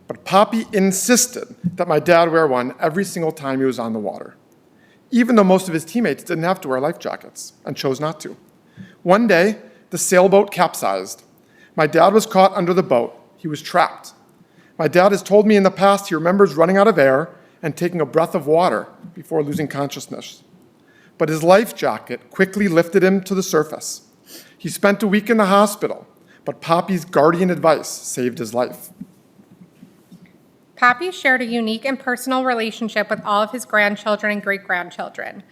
but Poppy insisted that my dad wear one every single time he was on the water, even though most of his teammates didn't have to wear life jackets and chose not to. One day, the sailboat capsized. My dad was caught under the boat. He was trapped. My dad has told me in the past he remembers running out of air and taking a breath of water before losing consciousness. But his life jacket quickly lifted him to the surface. He spent a week in the hospital, but Poppy's guardian advice saved his life. Poppy shared a unique and personal relationship with all of his grandchildren and great-grandchildren.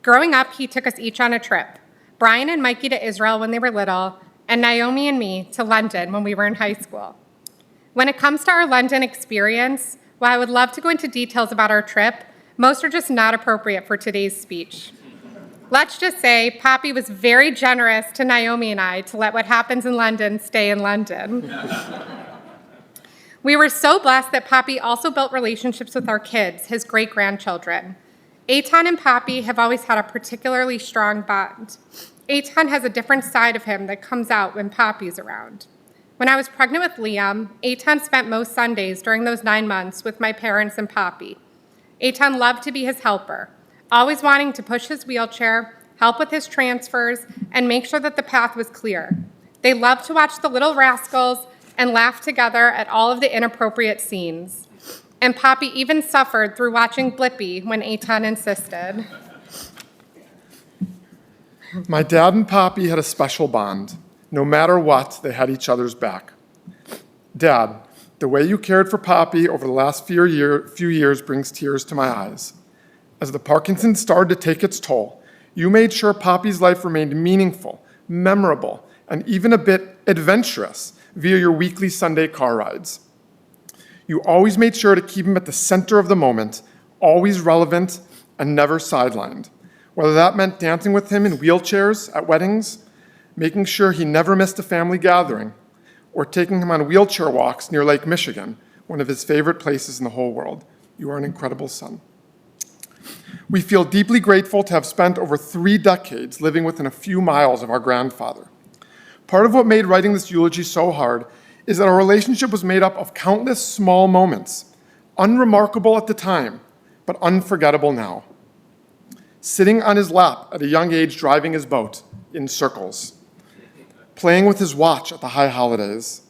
Growing up, he took us each on a trip. Brian and Mikey to Israel when they were little, and Naomi and me to London when we were in high school. When it comes to our London experience, while I would love to go into details about our trip, most are just not appropriate for today's speech. Let's just say Poppy was very generous to Naomi and I to let what happens in London stay in London. We were so blessed that Poppy also built relationships with our kids, his great-grandchildren. Eitan and Poppy have always had a particularly strong bond. Eitan has a different side of him that comes out when Poppy's around. When I was pregnant with Liam, Eitan spent most Sundays during those 9 months with my parents and Poppy. Eitan loved to be his helper, always wanting to push his wheelchair, help with his transfers, and make sure that the path was clear. They loved to watch The Little Rascals and laugh together at all of the inappropriate scenes. And Poppy even suffered through watching Blippi when Eitan insisted. My dad and Poppy had a special bond. No matter what, they had each other's back. Dad, the way you cared for Poppy over the last few years brings tears to my eyes. As the Parkinson's started to take its toll, you made sure Poppy's life remained meaningful, memorable, and even a bit adventurous via your weekly Sunday car rides. You always made sure to keep him at the center of the moment, always relevant and never sidelined. Whether that meant dancing with him in wheelchairs at weddings, making sure he never missed a family gathering, or taking him on wheelchair walks near Lake Michigan, one of his favorite places in the whole world. You are an incredible son. We feel deeply grateful to have spent over 3 decades living within a few miles of our grandfather. Part of what made writing this eulogy so hard is that our relationship was made up of countless small moments, unremarkable at the time, but unforgettable now. Sitting on his lap at a young age driving his boat in circles, playing with his watch at the high holidays,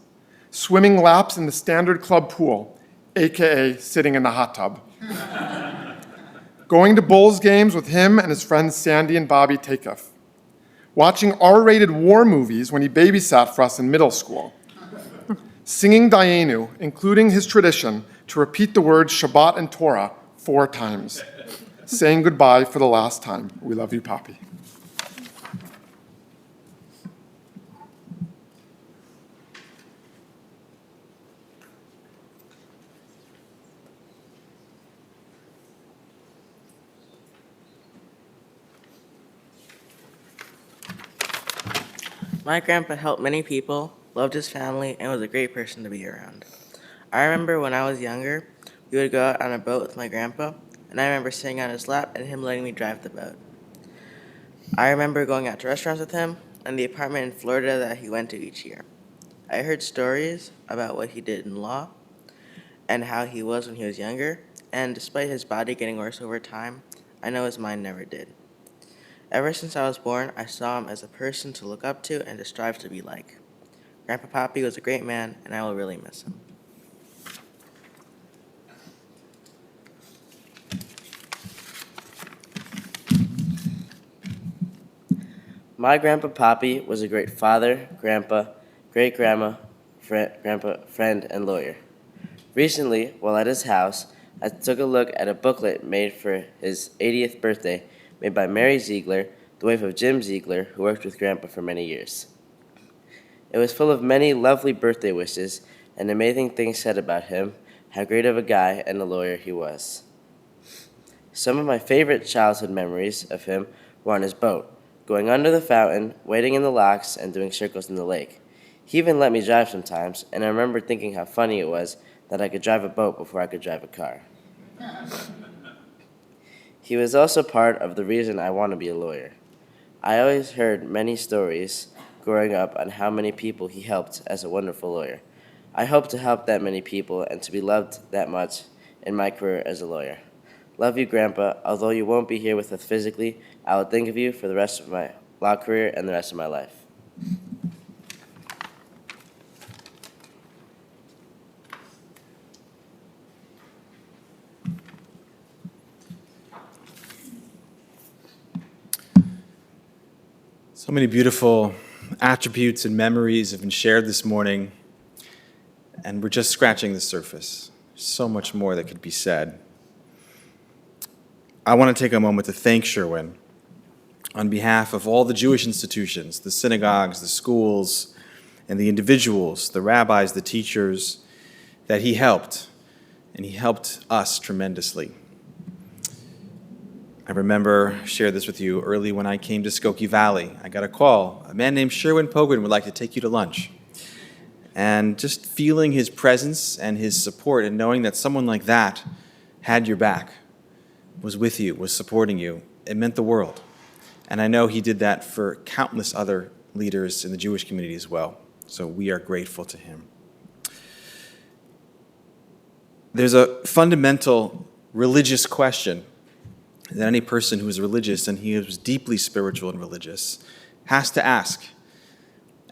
swimming laps in the standard club pool, AKA sitting in the hot tub, going to Bulls games with him and his friends Sandy and Bobby Takeoff, watching R-rated war movies when he babysat for us in middle school, singing Dayenu, including his tradition to repeat the words Shabbat and Torah 4 times, saying goodbye for the last time. We love you, Poppy. My grandpa helped many people, loved his family, and was a great person to be around. I remember when I was younger, we would go out on a boat with my grandpa, and I remember sitting on his lap and him letting me drive the boat. I remember going out to restaurants with him and the apartment in Florida that he went to each year. I heard stories about what he did in law and how he was when he was younger, and despite his body getting worse over time, I know his mind never did. Ever since I was born, I saw him as a person to look up to and to strive to be like. Grandpa Poppy was a great man, and I will really miss him. My Grandpa Poppy was a great father, grandpa, great-grandma, grandpa, friend, and lawyer. Recently, while at his house, I took a look at a booklet made for his 80th birthday, made by Mary Ziegler, the wife of Jim Ziegler, who worked with Grandpa for many years. It was full of many lovely birthday wishes and amazing things said about him, how great of a guy and a lawyer he was. Some of my favorite childhood memories of him were on his boat, going under the fountain, wading in the locks, and doing circles in the lake. He even let me drive sometimes, and I remember thinking how funny it was that I could drive a boat before I could drive a car. He was also part of the reason I want to be a lawyer. I always heard many stories growing up on how many people he helped as a wonderful lawyer. I hope to help that many people and to be loved that much in my career as a lawyer. Love you, Grandpa. Although you won't be here with us physically, I will think of you for the rest of my law career and the rest of my life. So many beautiful attributes and memories have been shared this morning, and we're just scratching the surface. So much more that could be said. I want to take a moment to thank Sherwin on behalf of all the Jewish institutions, the synagogues, the schools, and the individuals, the rabbis, the teachers, that he helped, and he helped us tremendously. I remember, shared this with you early when I came to Skokie Valley. I got a call. A man named Sherwin Pogrund would like to take you to lunch. And just feeling his presence and his support and knowing that someone like that had your back, was with you, was supporting you, it meant the world. And I know he did that for countless other leaders in the Jewish community as well. So we are grateful to him. There's a fundamental religious question that any person who is religious, and he is deeply spiritual and religious, has to ask.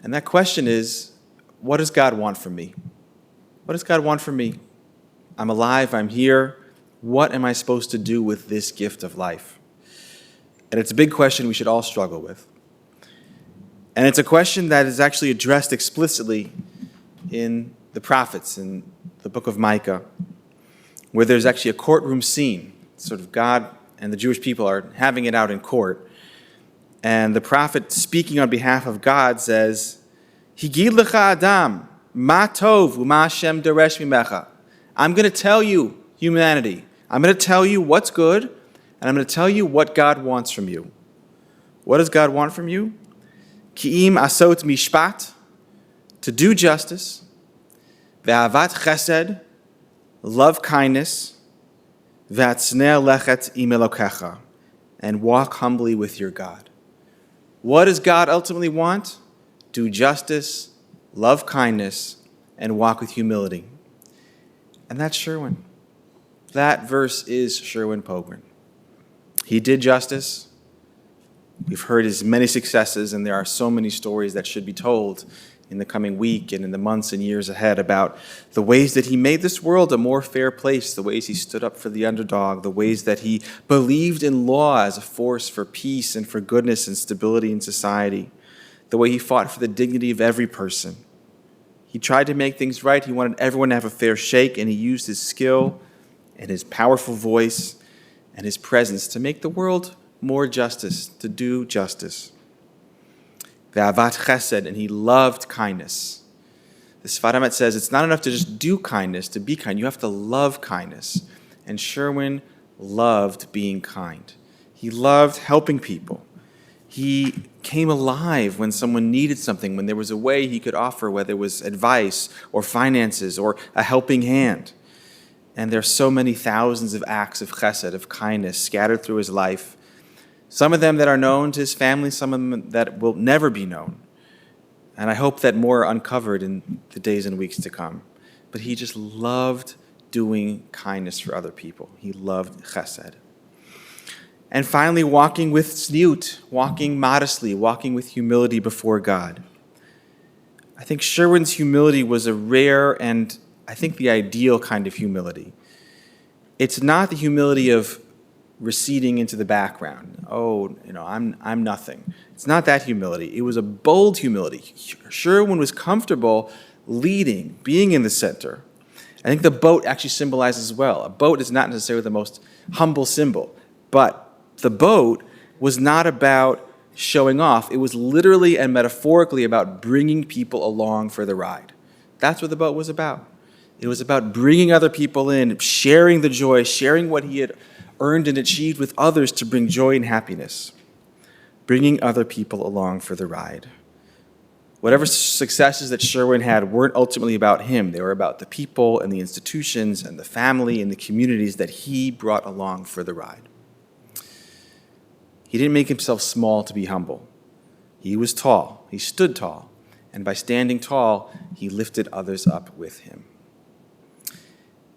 And that question is, what does God want from me? What does God want from me? I'm alive, I'm here. What am I supposed to do with this gift of life? And it's a big question we should all struggle with. And it's a question that is actually addressed explicitly in the prophets, in the book of Micah, where there's actually a courtroom scene. Sort of God and the Jewish people are having it out in court. And the prophet, speaking on behalf of God, says, Higid lecha Adam, ma tov u'ma Hashem deresh mimecha. I'm going to tell you, humanity, I'm going to tell you what's good, and I'm going to tell you what God wants from you. What does God want from you? Ki'im asot mishpat, to do justice, ve'avat chesed, love kindness, ve'atznei lechet im Elokecha, and walk humbly with your God. What does God ultimately want? Do justice, love kindness, and walk with humility. And that's Sherwin. That verse is Sherwin Pogrund. He did justice. We've heard his many successes, and there are so many stories that should be told in the coming week and in the months and years ahead about the ways that he made this world a more fair place, the ways he stood up for the underdog, the ways that he believed in law as a force for peace and for goodness and stability in society, the way he fought for the dignity of every person. He tried to make things right. He wanted everyone to have a fair shake, and he used his skill and his powerful voice and his presence to make the world more justice, to do justice. Ve'avat chesed, and he loved kindness. The Sfat Emet says it's not enough to just do kindness, to be kind. You have to love kindness. And Sherwin loved being kind. He loved helping people. He came alive when someone needed something, when there was a way he could offer, whether it was advice or finances or a helping hand. And there are so many thousands of acts of chesed, of kindness, scattered through his life. Some of them that are known to his family, some of them that will never be known. And I hope that more are uncovered in the days and weeks to come. But he just loved doing kindness for other people. He loved chesed. And finally, walking with tzniut, walking modestly, walking with humility before God. I think Sherwin's humility was a rare and I think the ideal kind of humility. It's not the humility of receding into the background. Oh, I'm nothing. It's not that humility. It was a bold humility. Sherwin was comfortable leading, being in the center. I think the boat actually symbolizes as well. A boat is not necessarily the most humble symbol, but the boat was not about showing off. It was literally and metaphorically about bringing people along for the ride. That's what the boat was about. It was about bringing other people in, sharing the joy, sharing what he had earned and achieved with others to bring joy and happiness, bringing other people along for the ride. Whatever successes that Sherwin had weren't ultimately about him. They were about the people and the institutions and the family and the communities that he brought along for the ride. He didn't make himself small to be humble. He was tall. He stood tall. And by standing tall, he lifted others up with him.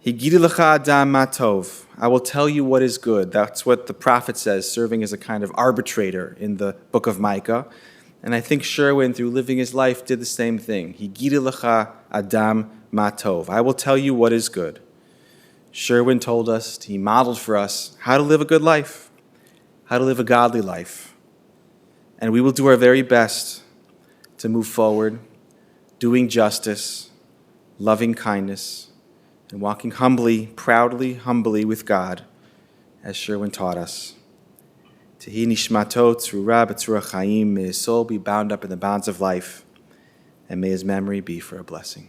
Higidi lecha Adam ma tov. I will tell you what is good. That's what the prophet says, serving as a kind of arbitrator in the book of Micah. And I think Sherwin, through living his life, did the same thing. Higidi lecha Adam ma tov. I will tell you what is good. Sherwin told us, he modeled for us how to live a good life, how to live a godly life. And we will do our very best to move forward, doing justice, loving kindness, and walking humbly, proudly, humbly with God, as Sherwin taught us. Tehi nishmato tzrura b'tzrura Chaim, may his soul be bound up in the bonds of life, and may his memory be for a blessing.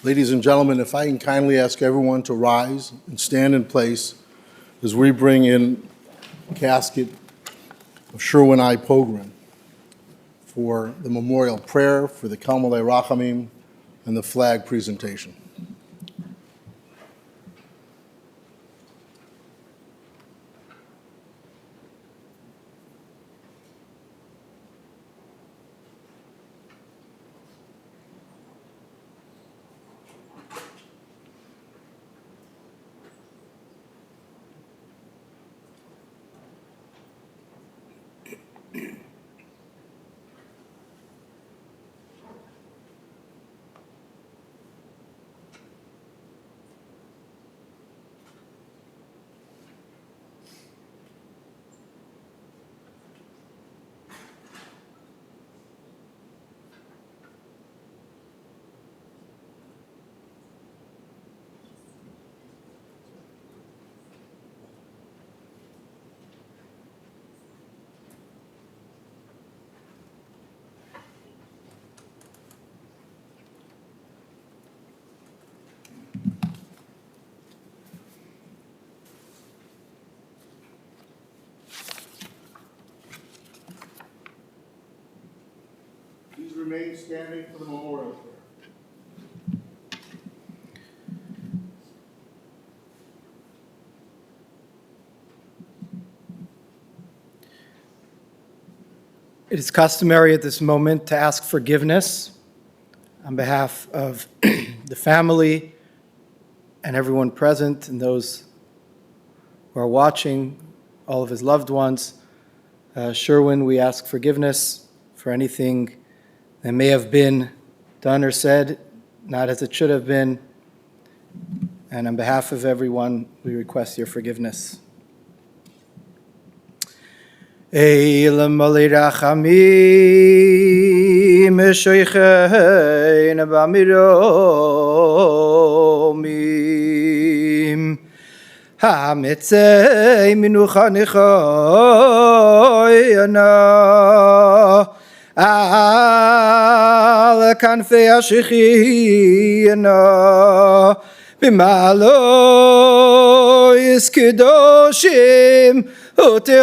Ladies and gentlemen, if I can kindly ask everyone to rise and stand in place as we bring in the casket of Sherwin I Pogrund for the memorial prayer, for the Kalmalei Rachamim, and the flag presentation. Please remain standing for the memorial prayer. It is customary at this moment to ask forgiveness on behalf of the family and everyone present and those who are watching, all of his loved ones. Sherwin, we ask forgiveness for anything that may have been done or said, not as it should have been. And on behalf of everyone, we request your forgiveness. Elam alirachamim shoichein b'miromim hamitzei minucha nichoyana al kanfei ashichina b'malo iskidoshim Utehorim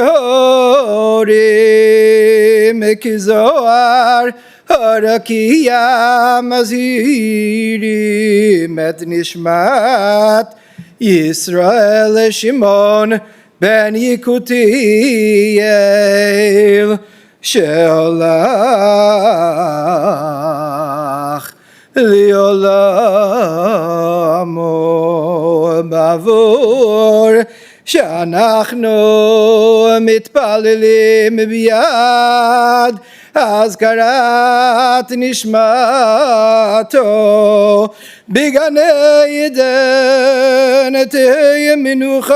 kizoar harakia mazirim et nishmat Yisrael Shimon ben Yekutiel sheolach liolamo bavor שאנחנו מתפללים ביד הזכרת נשמתו בגני עדן תהיה מנוחתו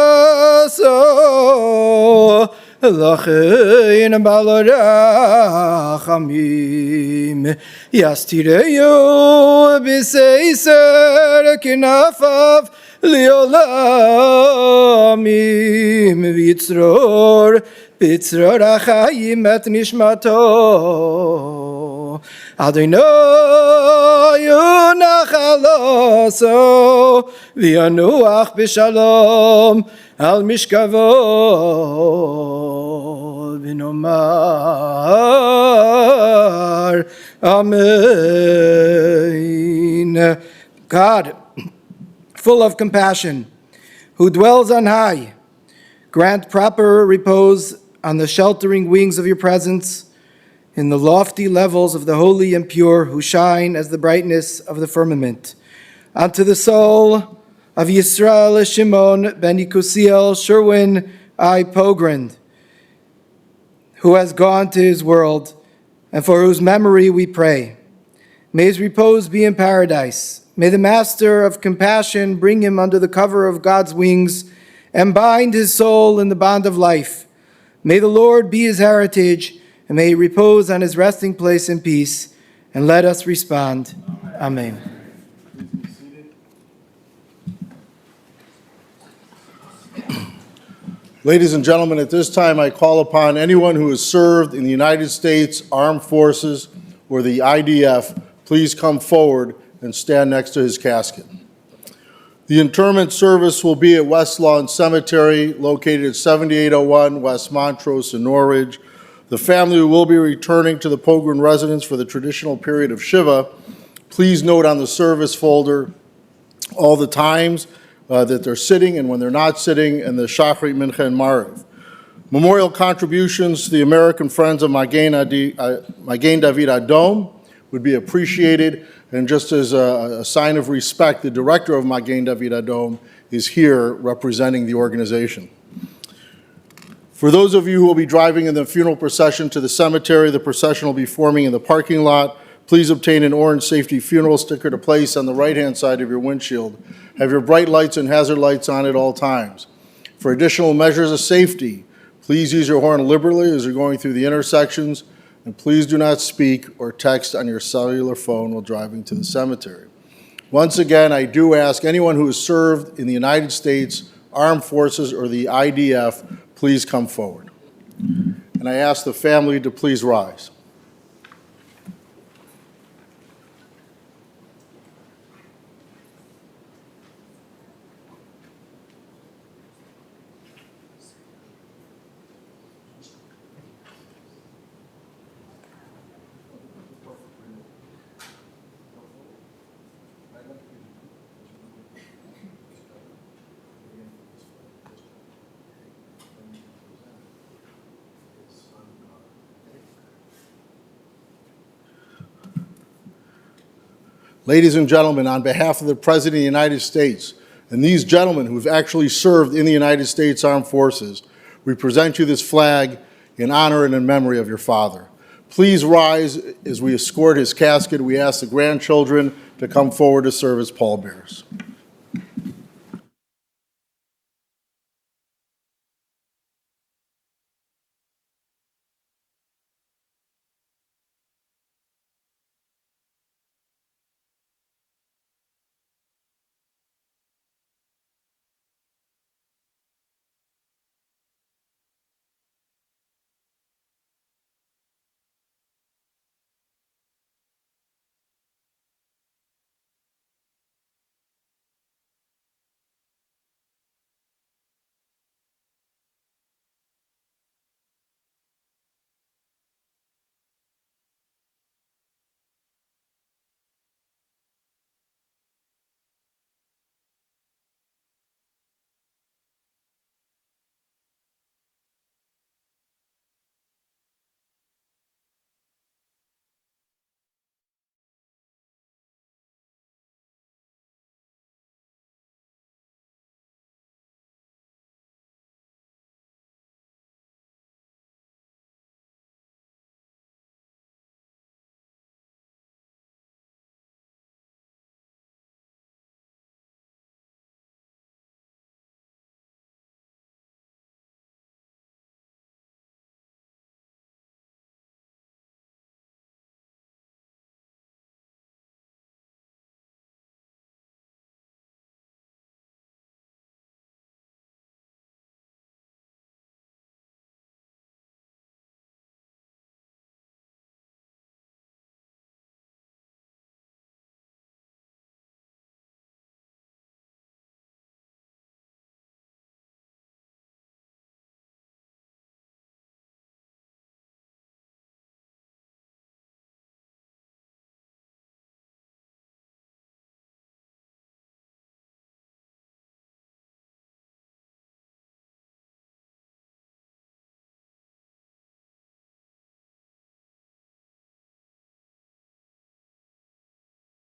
לכן בעל רחמים יסתירהו בסייסר כנפיו לעולמים ויצרור בצרור החיים את נשמתו אדוני ינחלו וינוח בשלום על משכבו ונאמר Amen. God, full of compassion, who dwells on high, grant proper repose on the sheltering wings of your presence in the lofty levels of the holy and pure who shine as the brightness of the firmament. Unto the soul of Yisrael Shimon ben Yekusiel Sherwin I Pogrund, who has gone to his world, and for whose memory we pray. May his repose be in paradise. May the Master of compassion bring him under the cover of God's wings and bind his soul in the bond of life. May the Lord be his heritage, and may he repose on his resting place in peace. And let us respond, Amen. Ladies and gentlemen, at this time I call upon anyone who has served in the United States Armed Forces or the IDF, please come forward and stand next to his casket. The interment service will be at Westlawn Cemetery, located at 7801 West Montrose in Norridge. The family will be returning to the Pogrund residence for the traditional period of Shiva. Please note on the service folder all the times that they're sitting and when they're not sitting, and the Shachrit, Mincha, and Mariv. Memorial contributions to the American Friends of Magen David Adom would be appreciated. And just as a sign of respect, the director of Magen David Adom is here representing the organization. For those of you who will be driving in the funeral procession to the cemetery, the procession will be forming in the parking lot. Please obtain an orange safety funeral sticker to place on the right-hand side of your windshield. Have your bright lights and hazard lights on at all times. For additional measures of safety, please use your horn liberally as you're going through the intersections, and please do not speak or text on your cellular phone while driving to the cemetery. Once again, I do ask anyone who has served in the United States Armed Forces or the IDF, please come forward. And I ask the family to please rise. Ladies and gentlemen, on behalf of the President of the United States and these gentlemen who have actually served in the United States Armed Forces, we present you this flag in honor and in memory of your father. Please rise as we escort his casket. We ask the grandchildren to come forward to serve as pallbearers.